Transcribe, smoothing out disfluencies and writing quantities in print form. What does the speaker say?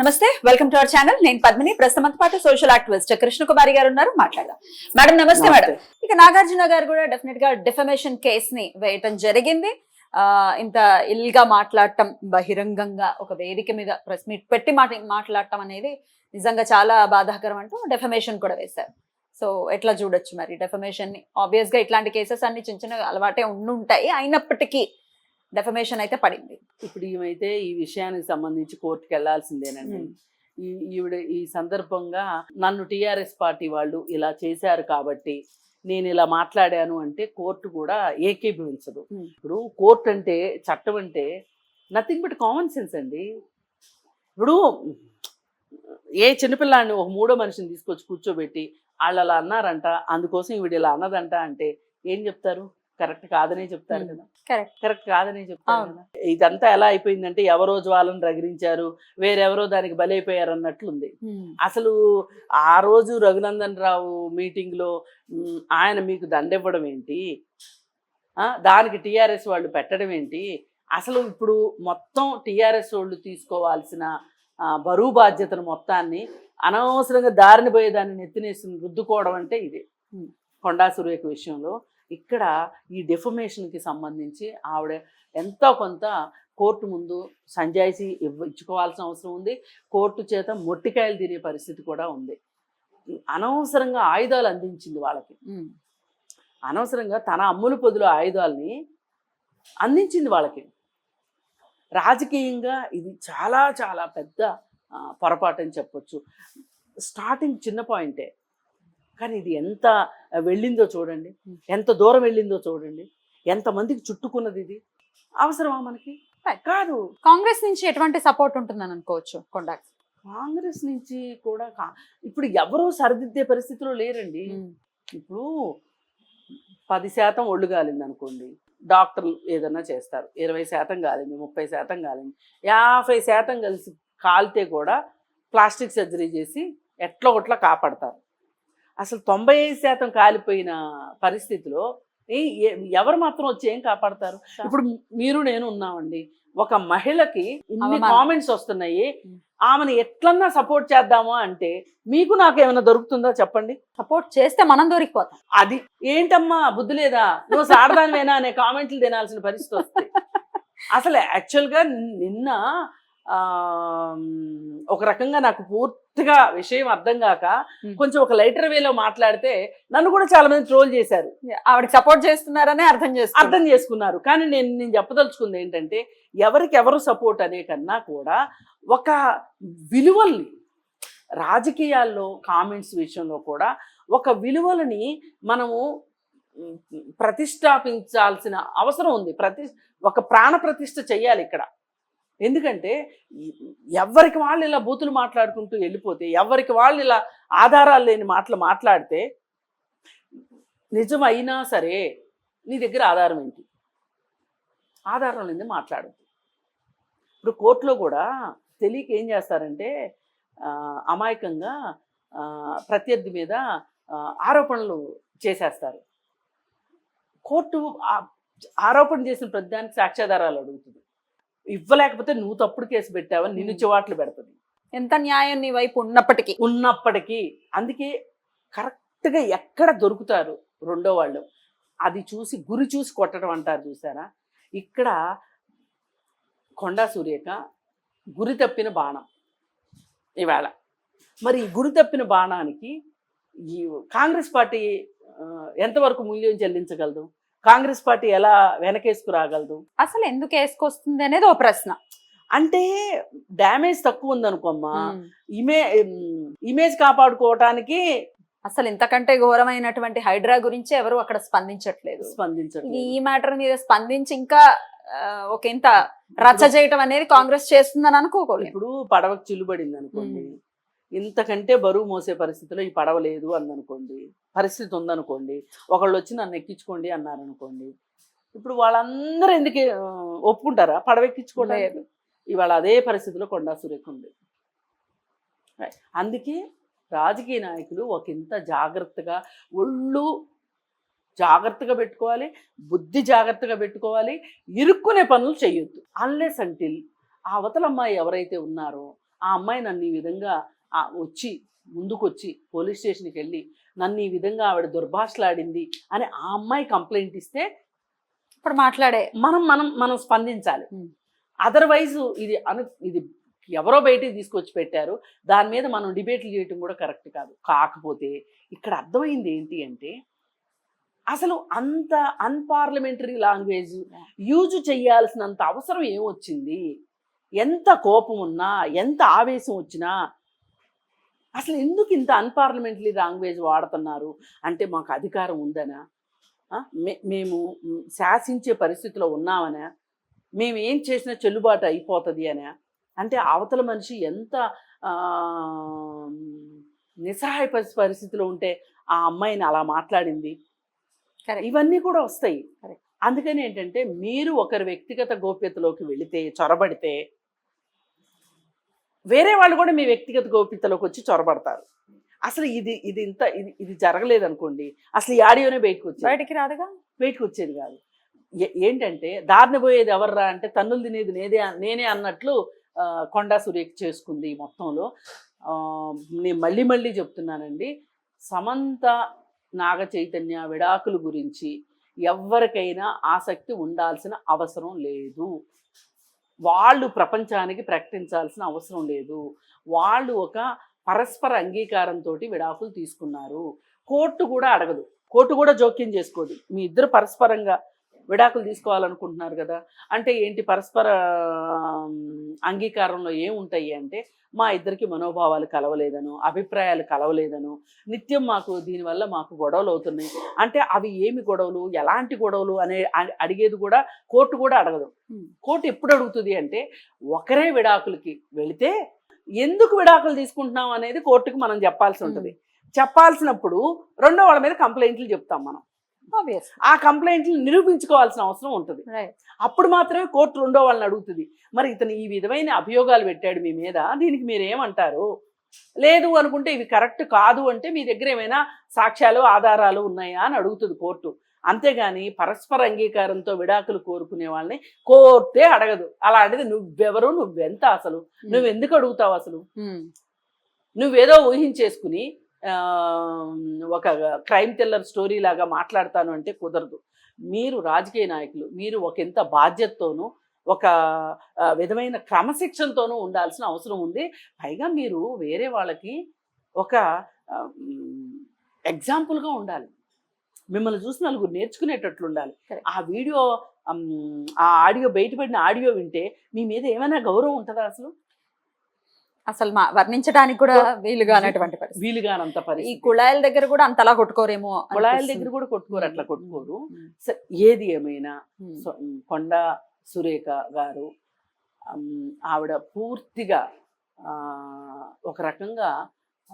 నమస్తే, welcome to our channel. నేను పద్మిని. ప్రస్తుతం పాటు సోషల్ యాక్టివిస్ట్ కృష్ణ కుమారి గారు ఉన్నారు, మాట్లాడదాం. మేడం నమస్తే. మేడం, ఇక నాగార్జున గారు కూడా డెఫినెట్ గా డిఫమేషన్ కేస్ ని వేయటం జరిగింది. ఇంత ఇల్గా మాట్లాడటం, బహిరంగంగా ఒక వేదిక మీద ప్రెస్ మీట్ పెట్టి మాట్లాడటం అనేది నిజంగా చాలా బాధాకరం అంటూ డెఫమేషన్ కూడా వేశారు. సో ఎట్లా చూడొచ్చు మరి డెఫమేషన్ ని? ఆబ్వియస్ గా ఇట్లాంటి కేసెస్ అన్ని చిన్న చిన్న అలవాటే ఉండుంటాయి, అయినప్పటికీ డెఫమేషన్ అయితే పడింది. ఇప్పుడు ఈమెయితే ఈ విషయానికి సంబంధించి కోర్టుకి వెళ్లాల్సిందేనండి. ఈవిడ ఈ సందర్భంగా నన్ను టీఆర్ఎస్ పార్టీ వాళ్ళు ఇలా చేశారు కాబట్టి నేను ఇలా మాట్లాడాను అంటే కోర్టు కూడా ఏకీభవించదు. ఇప్పుడు కోర్టు అంటే, చట్టం అంటే నథింగ్ బట్ కామన్ సెన్స్ అండి. ఇప్పుడు ఏ చిన్నపిల్లాడిని ఒక మూడో మనిషిని తీసుకొచ్చి కూర్చోబెట్టి వాళ్ళు అలా అన్నారంట, అందుకోసం ఈవిడ ఇలా అన్నదంట అంటే ఏం చెప్తారు? కరెక్ట్ కాదనే చెప్తారు కదా. కరెక్ట్ కాదనే చెప్తారు కదా. ఇదంతా ఎలా అయిపోయిందంటే ఎవరో జ్వాలను రగిలించారు, వేరెవరో దానికి బలైపోయారు అన్నట్లుంది. అసలు ఆ రోజు రఘునందన్ రావు మీటింగ్ లో ఆయన మీకు దండెవ్వడం ఏంటి, దానికి టీఆర్ఎస్ వాళ్ళు పెట్టడం ఏంటి? అసలు ఇప్పుడు మొత్తం టీఆర్ఎస్ వాళ్ళు తీసుకోవాల్సిన బరువు బాధ్యతను మొత్తాన్ని అనవసరంగా దారిన పోయేదాన్ని నెత్తినేసి రుద్దుకోవడం అంటే ఇదే కొండా సురేఖ విషయంలో. ఇక్కడ ఈ డెఫమేషన్కి సంబంధించి ఆవిడ ఎంతో కొంత కోర్టు ముందు సంజాయిషీ ఇచ్చుకోవాల్సిన అవసరం ఉంది. కోర్టు చేత మొట్టికాయలు తినే పరిస్థితి కూడా ఉంది. అనవసరంగా ఆయుధాలు అందించింది వాళ్ళకి, అనవసరంగా తన అమ్ముల పొదిలో ఆయుధాలని అందించింది వాళ్ళకి. రాజకీయంగా ఇది చాలా చాలా పెద్ద పొరపాటు అని చెప్పొచ్చు. స్టార్టింగ్ చిన్న పాయింటే, కానీ ఇది ఎంత వెళ్ళిందో చూడండి, ఎంత దూరం వెళ్ళిందో చూడండి, ఎంతమందికి చుట్టుకున్నది. ఇది అవసరమా మనకి? కాదు. కాంగ్రెస్ నుంచి ఎటువంటి సపోర్ట్ ఉంటుందని అనుకోవచ్చు కొండా? కాంగ్రెస్ నుంచి కూడా ఇప్పుడు ఎవరూ సరిదిద్దే పరిస్థితిలో లేరండి. ఇప్పుడు 10% ఒళ్ళు గాలింది అనుకోండి, డాక్టర్లు ఏదన్నా చేస్తారు. 20% గాలింది, 30% గాలింది, 50% కలిసి కాలితే కూడా ప్లాస్టిక్ సర్జరీ చేసి ఎట్లా ఒట్లా కాపాడతారు. అసలు 95% కాలిపోయిన పరిస్థితిలో ఎవరు మాత్రం వచ్చి ఏం కాపాడతారు? ఇప్పుడు మీరు నేను ఉన్నామండి, ఒక మహిళకి ఇన్ని కామెంట్స్ వస్తున్నాయి, ఆమెను ఎట్లన్నా సపోర్ట్ చేద్దామా అంటే మీకు నాకు ఏమైనా దొరుకుతుందో చెప్పండి? సపోర్ట్ చేస్తే మనం దొరికిపోతాం. అది ఏంటమ్మా బుద్ధి లేదా, నువ్వు సాడదానివేనా అనే కామెంట్లు తినాల్సిన పరిస్థితి వస్తుంది. అసలు యాక్చువల్గా నిన్న ఒక రకంగా నాకు పూర్తిగా విషయం అర్థం కాక కొంచెం ఒక లైటర్ వేలో మాట్లాడితే నన్ను కూడా చాలా మంది ట్రోల్ చేశారు. ఆవిడకి సపోర్ట్ చేస్తున్నారనే అర్థం చేసుకున్నారు. కానీ నేను చెప్పదలుచుకుంది ఏంటంటే, ఎవరికి ఎవరు సపోర్ట్ అనే కన్నా కూడా ఒక విలువల్ని, రాజకీయాల్లో కామెంట్స్ విషయంలో కూడా ఒక విలువలని మనము ప్రతిష్టాపించాల్సిన అవసరం ఉంది. ఒక ప్రాణ ప్రతిష్ఠ చెయ్యాలి ఇక్కడ. ఎందుకంటే ఎవరికి వాళ్ళు ఇలా బూతులు మాట్లాడుకుంటూ వెళ్ళిపోతే, ఎవరికి వాళ్ళు ఇలా ఆధారాలు లేని మాటలు మాట్లాడితే, నిజమైనా సరే నీ దగ్గర ఆధారం ఏంటి? ఆధారం లేని మాట్లాడద్దు. ఇప్పుడు కోర్టులో కూడా తెలియక ఏం చేస్తారంటే, అమాయకంగా ప్రత్యర్థి మీద ఆరోపణలు చేసేస్తారు. కోర్టు ఆరోపణ చేసిన ప్రతిదానికి సాక్ష్యాధారాలు అడుగుతుంది. ఇవ్వలేకపోతే నువ్వు తప్పుడు కేసు పెట్టావని నిన్ను చివాట్లు పెడుతుంది. ఎంత న్యాయం నీ వైపు ఉన్నప్పటికీ. అందుకే కరెక్ట్గా ఎక్కడ దొరుకుతారు రెండో వాళ్ళు, అది చూసి గురి చూసి కొట్టడం అంటారు చూసారా. ఇక్కడ కొండా సురేఖ గురి తప్పిన బాణం ఇవాళ. మరి ఈ గురి తప్పిన బాణానికి ఈ కాంగ్రెస్ పార్టీ ఎంతవరకు మూల్యం చెల్లించగలదు? కాంగ్రెస్ పార్టీ ఎలా వెనకేసుకు రాగలదు? అసలు ఎందుకు వేసుకొస్తుంది అనేది ఓ ప్రశ్న. అంటే డ్యామేజ్ తక్కువ ఉందనుకోమ్మా, ఇమేజ్ కాపాడుకోవటానికి. అసలు ఇంతకంటే ఘోరమైనటువంటి హైడ్రా గురించి ఎవరు అక్కడ స్పందించట్లేదు. ఈ మ్యాటర్ మీద స్పందించి ఇంకా ఒక ఇంత రచ్చ చేయటం అనేది కాంగ్రెస్ చేస్తుందని అనుకోకూడదు. ఇప్పుడు పడవకు చిల్లుబడింది అనుకోండి, ఇంతకంటే బరువు మోసే పరిస్థితిలో ఈ పడవ లేదు అందనుకోండి, పరిస్థితి ఉందనుకోండి, ఒకళ్ళు వచ్చి నన్ను ఎక్కించుకోండి అన్నారనుకోండి, ఇప్పుడు వాళ్ళందరూ ఎందుకు ఒప్పుకుంటారా పడవెక్కించుకోవడం? ఇవాళ అదే పరిస్థితిలో కొండా సురేఖ ఉంది. అందుకే రాజకీయ నాయకులు ఒకంత జాగ్రత్తగా, ఒళ్ళు జాగ్రత్తగా పెట్టుకోవాలి, బుద్ధి జాగ్రత్తగా పెట్టుకోవాలి, ఇరుక్కునే పనులు చేయొద్దు. అన్లెస్ అంటిల్ ఆ అవతలమ్మాయి ఎవరైతే ఉన్నారో ఆ అమ్మాయి నన్ను ఈ విధంగా వచ్చి ముందుకొచ్చి పోలీస్ స్టేషన్కి వెళ్ళి నన్ను ఈ విధంగా ఆవిడ దుర్భాషలాడింది అని ఆ అమ్మాయి కంప్లైంట్ ఇస్తే ఇప్పుడు మాట్లాడే మనం స్పందించాలి. అదర్వైజ్ ఇది ఎవరో బయటికి తీసుకొచ్చి పెట్టారు, దాని మీద మనం డిబేట్లు చేయటం కూడా కరెక్ట్ కాదు. కాకపోతే ఇక్కడ అర్థమైంది ఏంటి అంటే అసలు అంత అన్పార్లమెంటరీ లాంగ్వేజ్ యూజ్ చేయాల్సినంత అవసరం ఏమొచ్చింది? ఎంత కోపం ఉన్నా, ఎంత ఆవేశం వచ్చినా అసలు ఎందుకు ఇంత అన్పార్లమెంటరీ లాంగ్వేజ్ వాడుతున్నారు? అంటే మాకు అధికారం ఉందనా? మేము శాసించే పరిస్థితిలో ఉన్నామనా? మేము ఏం చేసినా చెల్లుబాటు అయిపోతుంది అనా? అంటే అవతల మనిషి ఎంత నిస్సహాయ పరిస్థితిలో ఉంటే ఆ అమ్మాయిని అలా మాట్లాడింది, ఇవన్నీ కూడా వస్తాయి. అందుకని ఏంటంటే మీరు ఒకరి వ్యక్తిగత గోప్యతలోకి వెళితే, చొరబడితే వేరే వాళ్ళు కూడా మీ వ్యక్తిగత గోప్యతలోకి వచ్చి చొరబడతారు. అసలు ఇది జరగలేదు అనుకోండి, అసలు ఈ ఆడియోనే బయటకు వచ్చేది కాదు. ఏంటంటే దారిని పోయేది ఎవర్రా అంటే తన్నులు తినేది నేనే అన్నట్లు కొండా సురేఖ చేసుకుంది మొత్తంలో. నేను మళ్ళీ చెప్తున్నానండి, సమంత నాగ చైతన్య విడాకుల గురించి ఎవరికైనా ఆసక్తి ఉండాల్సిన అవసరం లేదు. వాళ్ళు ప్రపంచానికి ప్రకటించాల్సిన అవసరం లేదు. వాళ్ళు ఒక పరస్పర అంగీకారంతో విడాకులు తీసుకున్నారు. కోర్టు కూడా అడగదు, కోర్టు కూడా జోక్యం చేసుకోదు. మీ ఇద్దరు పరస్పరంగా విడాకులు తీసుకోవాలనుకుంటున్నారు కదా, అంటే ఏంటి పరస్పర అంగీకారంలో ఏముంటాయి అంటే మా ఇద్దరికి మనోభావాలు కలవలేదను, అభిప్రాయాలు కలవలేదను, నిత్యం దీనివల్ల మాకు గొడవలు అవుతున్నాయి అంటే అవి ఏమి గొడవలు, ఎలాంటి గొడవలు అనే అడిగేది కూడా కోర్టు కూడా అడగదు. కోర్టు ఎప్పుడు అడుగుతుంది అంటే ఒకరే విడాకులకి వెళితే ఎందుకు విడాకులు తీసుకుంటున్నాం అనేది కోర్టుకు మనం చెప్పాల్సి ఉంటుంది. చెప్పాల్సినప్పుడు రెండో వాళ్ళ మీద కంప్లైంట్లు చెప్తాం మనం. ఆ కంప్లైంట్లు నిరూపించుకోవాల్సిన అవసరం ఉంటుంది. అప్పుడు మాత్రమే కోర్టు రెండో వాళ్ళని అడుగుతుంది, మరి ఇతను ఈ విధమైన అభియోగాలు పెట్టాడు మీ మీద, దీనికి మీరు ఏమంటారు? లేదు అనుకుంటే ఇవి కరెక్ట్ కాదు అంటే మీ దగ్గర ఏమైనా సాక్ష్యాలు ఆధారాలు ఉన్నాయా అని అడుగుతుంది కోర్టు. అంతేగాని పరస్పర అంగీకారంతో విడాకులు కోరుకునే వాళ్ళని కోర్టే అడగదు. అలాంటిది నువ్వెవరు, నువ్వెంత, అసలు నువ్వెందుకు అడుగుతావు? అసలు నువ్వేదో ఊహించేసుకుని ఒక క్రైమ్ థ్రిల్లర్ స్టోరీ లాగా మాట్లాడతాను అంటే కుదరదు. మీరు రాజకీయ నాయకులు, మీరు ఎంత బాధ్యతతోనూ ఒక విధమైన క్రమశిక్షణతోనూ ఉండాల్సిన అవసరం ఉంది. పైగా మీరు వేరే వాళ్ళకి ఒక ఎగ్జాంపుల్గా ఉండాలి. మిమ్మల్ని చూసి నలుగురు నేర్చుకునేటట్లు ఉండాలి. ఆ వీడియో ఆ ఆడియో బయటపడిన ఆడియో వింటే మీ మీద ఏమైనా గౌరవం ఉంటుందా? అసలు వర్ణించడానికి కూడా వీలుగానంత పరిస్థితి. ఈ కుళాయిల దగ్గర కూడా అంతలా కొట్టుకోరేమో, కుళాయిల దగ్గర కూడా కొట్టుకోరు, అట్లా కొట్టుకోరు. ఏది ఏమైనా కొండా సురేఖ గారు ఆవిడ పూర్తిగా ఒక రకంగా